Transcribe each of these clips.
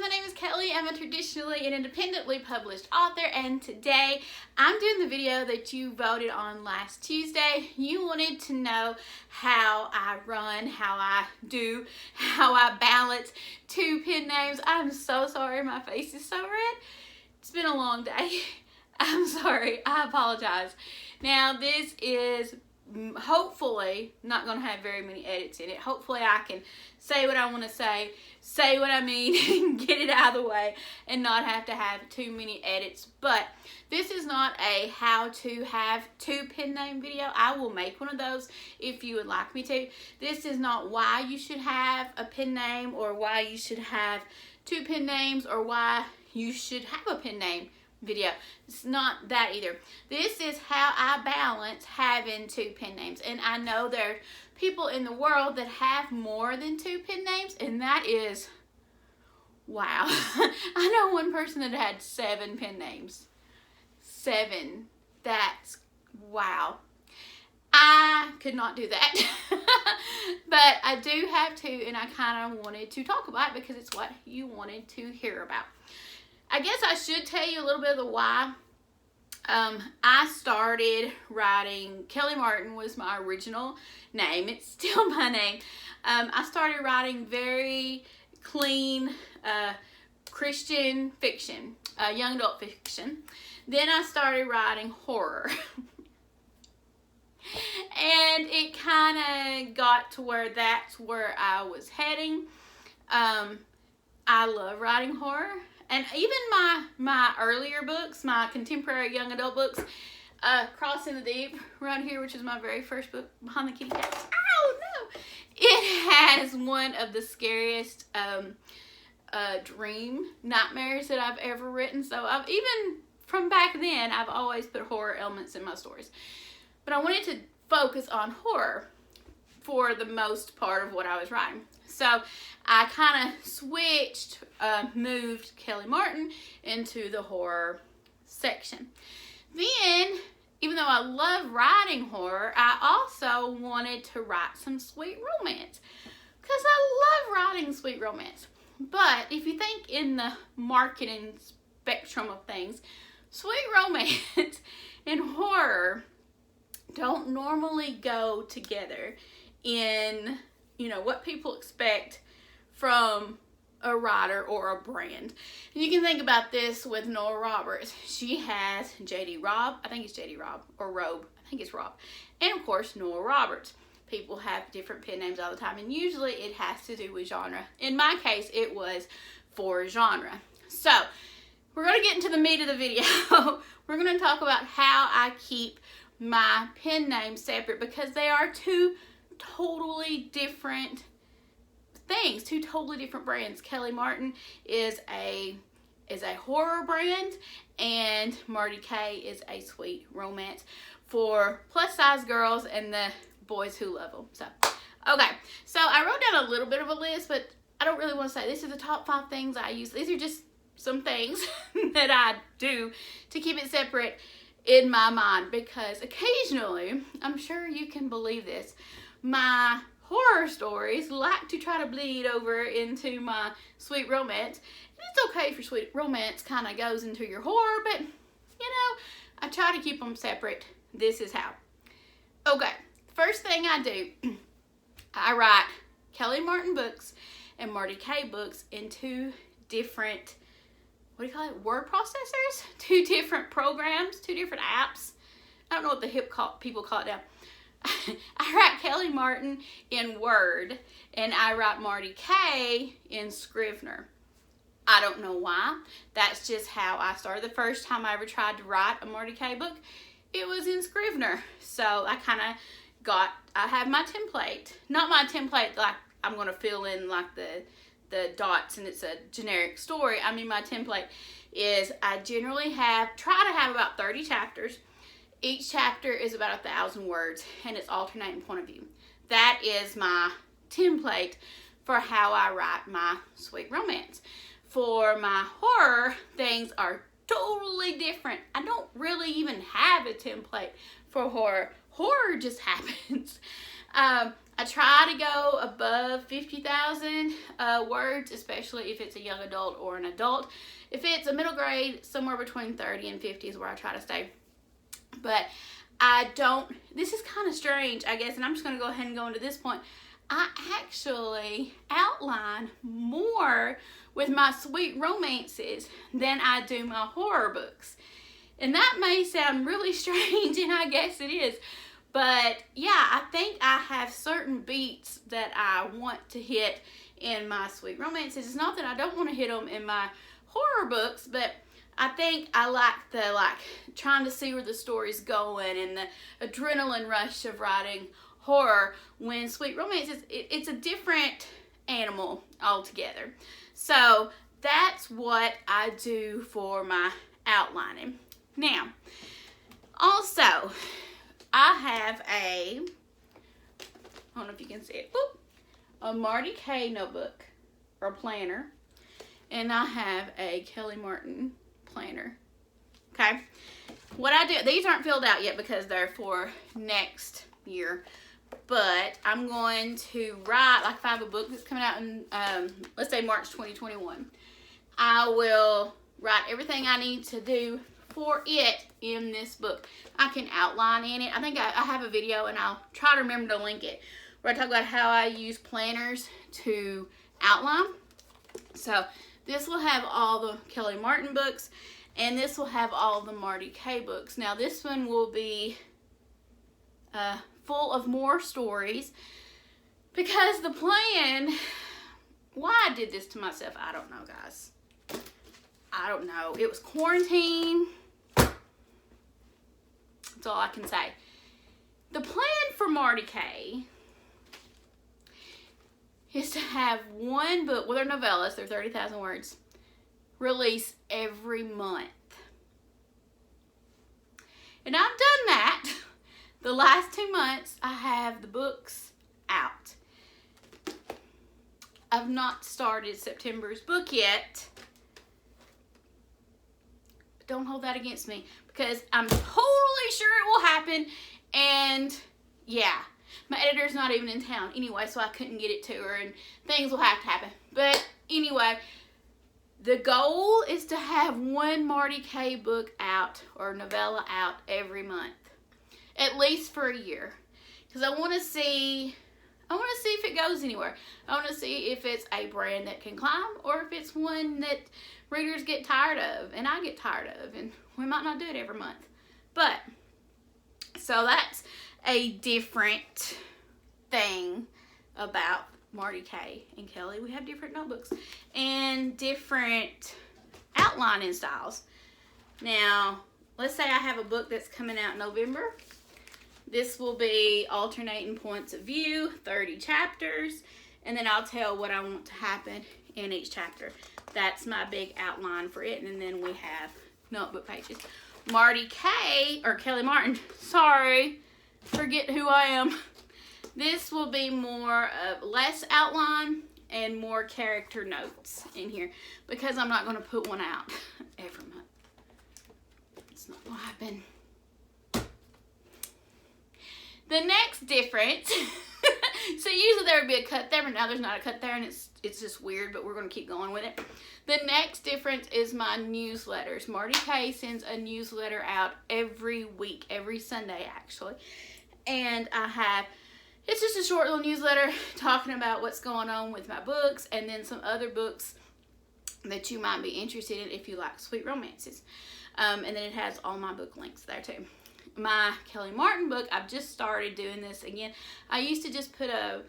my name is Kelly. I'm a traditionally and independently published author, and today I'm doing the video that you voted on last Tuesday. You wanted to know how I run, how I balance two pen names. I'm so sorry, my face is so red. It's been a long day. I'm sorry, I apologize. Now this is hopefully not going to have very many edits in it. Hopefully I can say what I want to say what I mean, and get it out of the way and not have to have too many edits. But this is not a how to have two pen name video. I will make one of those if you would like me to. This is not why you should have a pen name or why you should have two pen names or why you should have a pen name video. It's not that either. This is how I balance having two pen names. And I know there are people in the world that have more than two pen names, and that is wow. I know one person that had 7 pen names. 7. That's wow. I could not do that. But I do have two, and I kind of wanted to talk about it because it's what you wanted to hear about. I guess I should tell you a little bit of the why. I started writing, Kelly Martin was my original name. It's still my name. I started writing very clean Christian fiction, young adult fiction. Then I started writing horror. And it kind of got to where that's where I was heading. I love writing horror. And even my earlier books, my contemporary young adult books, Crossing the Deep, right here, which is my very first book, Behind the Kitty Cats. Oh no! It has one of the scariest dream nightmares that I've ever written. So I've even from back then, I've always put horror elements in my stories. But I wanted to focus on horror for the most part of what I was writing. So I kind of switched, moved Kelly Martin into the horror section. Then, even though I love writing horror, I also wanted to write some sweet romance. Because I love writing sweet romance. But if you think in the marketing spectrum of things, sweet romance and horror don't normally go together in, you know, what people expect from a writer or a brand. And you can think about this with Nora Roberts. She has J.D. Robb, I think it's J.D. Robb, or Robe, I think it's Robb. And of course, Nora Roberts. People have different pen names all the time, and usually it has to do with genre. In my case, it was for genre. So, we're going to get into the meat of the video. We're going to talk about how I keep my pen names separate because they are two totally different things, two totally different brands. Kelly Martin is a horror brand, and Marty K is a sweet romance for plus size girls and the boys who love them. So, okay, so I wrote down a little bit of a list, but I don't really want to say these are the top 5 things I use. These are just some things that I do to keep it separate in my mind, because occasionally, I'm sure you can believe this, my horror stories like to try to bleed over into my sweet romance. And it's okay if your sweet romance kind of goes into your horror, but, you know, I try to keep them separate. This is how. Okay, first thing I do, I write Kelly Martin books and Marty K books in 2 different, what do you call it, word processors? 2 different programs, 2 different apps. I don't know what the hip people call it now. I write Kelly Martin in Word, and I write Marty K in Scrivener. I don't know why. That's just how I started. The first time I ever tried to write a Marty K book, it was in Scrivener. So I kind of I have my template. Not my template like I'm going to fill in like the dots and it's a generic story. I mean, my template is I generally try to have about 30 chapters. Each chapter is about 1,000 words, and it's alternating point of view. That is my template for how I write my sweet romance. For my horror, things are totally different. I don't really even have a template for horror. Horror just happens. I try to go above 50,000 words, especially if it's a young adult or an adult. If it's a middle grade, somewhere between 30 and 50 is where I try to stay. But I don't, this is kind of strange, I guess, and I'm just going to go ahead and go into this point. I actually outline more with my sweet romances than I do my horror books. And that may sound really strange, and I guess it is. But yeah, I think I have certain beats that I want to hit in my sweet romances. It's not that I don't want to hit them in my horror books, but I think I like the trying to see where the story's going and the adrenaline rush of writing horror. When sweet romance it's a different animal altogether. So that's what I do for my outlining. Now, also, I have I don't know if you can see it, a Marty K notebook or planner, and I have a Kelly Martin planner. Okay, what I do, these aren't filled out yet because they're for next year, but I'm going to write, like if I have a book that's coming out in, let's say March 2021, I will write everything I need to do for it in this book. I can outline in it. I think I have a video, and I'll try to remember to link it, where I talk about how I use planners to outline. So this will have all the Kelly Martin books, and this will have all the Marty K books. Now this one will be full of more stories, because the plan, why I did this to myself, I don't know, guys. I don't know. It was quarantine. That's all I can say. The plan for Marty K is to have one book, well, they're novellas, they're 30,000 words, release every month. And I've done that. The last 2 months, I have the books out. I've not started September's book yet. But don't hold that against me, because I'm totally sure it will happen. And yeah, my editor's not even in town anyway, so I couldn't get it to her, and things will have to happen. But anyway, the goal is to have one Marty K book out, or novella out, every month, at least for a year, because I want to see if it goes anywhere. I want to see if it's a brand that can climb, or if it's one that readers get tired of, and I get tired of, and we might not do it every month. But so that's a different thing about Marty K and Kelly. We have different notebooks and different outlining styles. Now, let's say I have a book that's coming out in November. This will be alternating points of view, 30 chapters, and then I'll tell what I want to happen in each chapter. That's my big outline for it, and then we have notebook pages. Marty K, or Kelly Martin, sorry, forget who I am. This will be more of less outline and more character notes in here, because I'm not going to put one out every month. It's not going to happen. The next difference, so usually there would be a cut there, but now there's not a cut there, and it's just weird, but we're going to keep going with it. The next difference is my newsletters. Marty K sends a newsletter out every week, every Sunday actually, and it's just a short little newsletter talking about what's going on with my books, and then some other books that you might be interested in if you like sweet romances. And then it has all my book links there too. My Kelly Martin book, I've just started doing this again. I used to just put a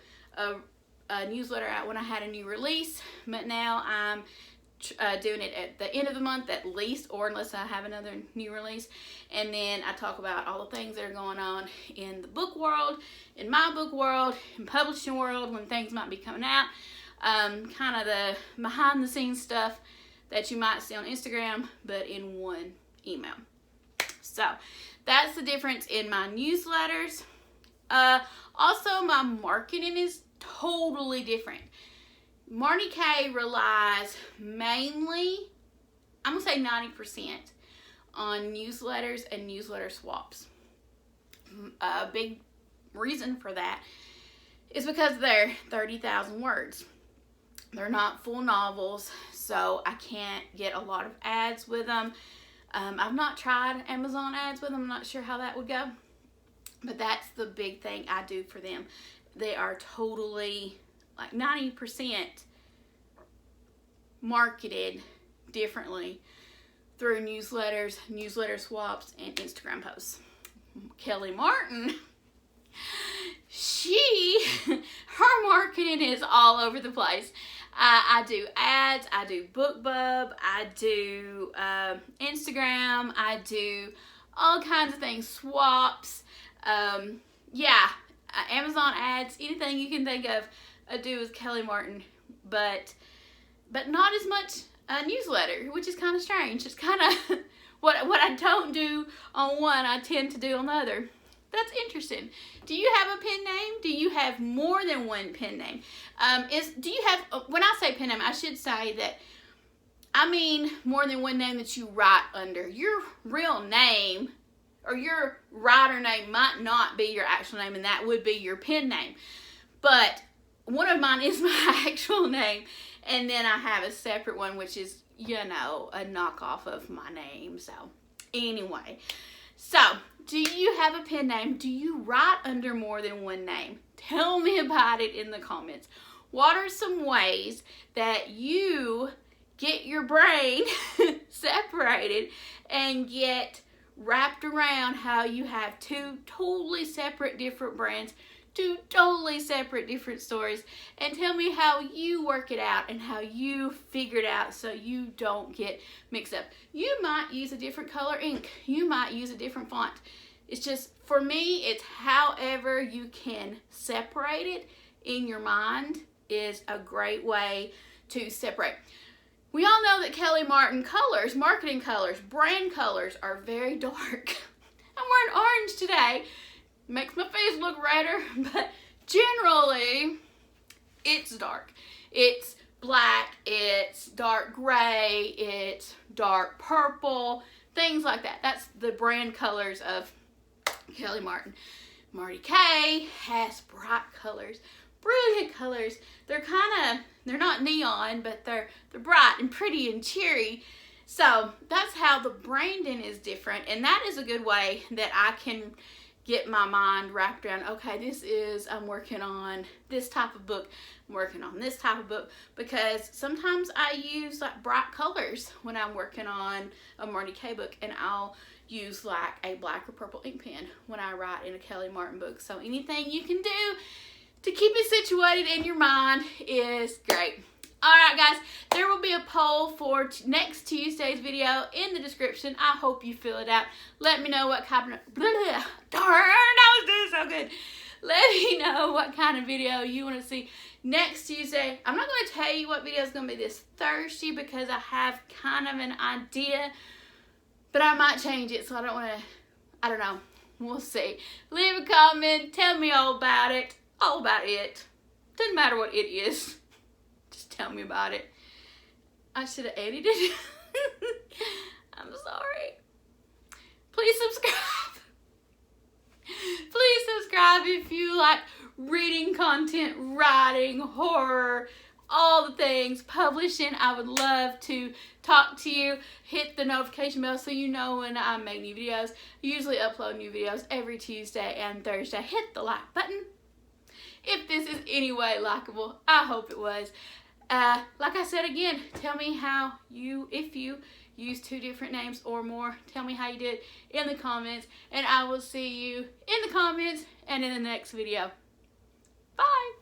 newsletter out when I had a new release, but now I'm doing it at the end of the month at least, or unless I have another new release. And then I talk about all the things that are going on in the book world, in my book world, in publishing world, when things might be coming out. Kind of the behind the scenes stuff that you might see on Instagram, but in one email. So that's the difference in my newsletters. Also, my marketing is totally different. Marty K relies mainly, I'm going to say 90%, on newsletters and newsletter swaps. A big reason for that is because they're 30,000 words. They're not full novels, so I can't get a lot of ads with them. I've not tried Amazon ads with them. I'm not sure how that would go. But that's the big thing I do for them. They are totally, like 90% marketed differently through newsletters, newsletter swaps, and Instagram posts. Kelly Martin, her marketing is all over the place. I do ads, I do BookBub, I do Instagram, I do all kinds of things, swaps, Amazon ads, anything you can think of, I do with Kelly Martin, but not as much newsletter, which is kind of strange. It's kind of what I don't do on one, I tend to do on the other. That's interesting. Do you have a pen name? Do you have more than one pen name? Do you have, when I say pen name, I should say that I mean more than one name that you write under. Your real name or your writer name might not be your actual name, and that would be your pen name. But one of mine is my actual name, and then I have a separate one, which is, you know, a knockoff of my name. So anyway, so do you have a pen name? Do you write under more than one name? Tell me about it in the comments. What are some ways that you get your brain separated and get wrapped around how you have two totally separate different brands, two totally separate different stories, and tell me how you work it out and how you figure it out so you don't get mixed up. You might use a different color ink. You might use a different font. It's just, for me, it's however you can separate it in your mind is a great way to separate. We all know that Kelly Martin colors, marketing colors, brand colors are very dark. I'm wearing orange today. Makes my face look redder, but generally it's dark. It's black, it's dark gray, it's dark purple, things like that. That's the brand colors of Kelly Martin. Marty K has bright colors, brilliant colors. They're not neon, but they're bright and pretty and cheery. So that's how the branding is different, and that is a good way that I can get my mind wrapped around, okay, I'm working on this type of book, I'm working on this type of book, because sometimes I use like bright colors when I'm working on a Marty K book, and I'll use like a black or purple ink pen when I write in a Kelly Martin book. So anything you can do to keep it situated in your mind is great. Alright guys, there will be a poll for next Tuesday's video in the description. I hope you fill it out. Let me know what kind of, darn, I was doing so good. Let me know what kind of video you want to see next Tuesday. I'm not going to tell you what video is going to be this Thursday because I have kind of an idea, but I might change it, so I don't want to, I don't know. We'll see. Leave a comment, tell me all about it. Doesn't matter what it is. Just tell me about it. I should have edited it. I'm sorry. Please subscribe. Please subscribe if you like reading content, writing, horror, all the things, publishing. I would love to talk to you. Hit the notification bell so you know when I make new videos. I usually upload new videos every Tuesday and Thursday. Hit the like button. If this is any way likable, I hope it was. Like I said again, tell me how if you use two different names or more, tell me how you did in the comments, and I will see you in the comments and in the next video. Bye!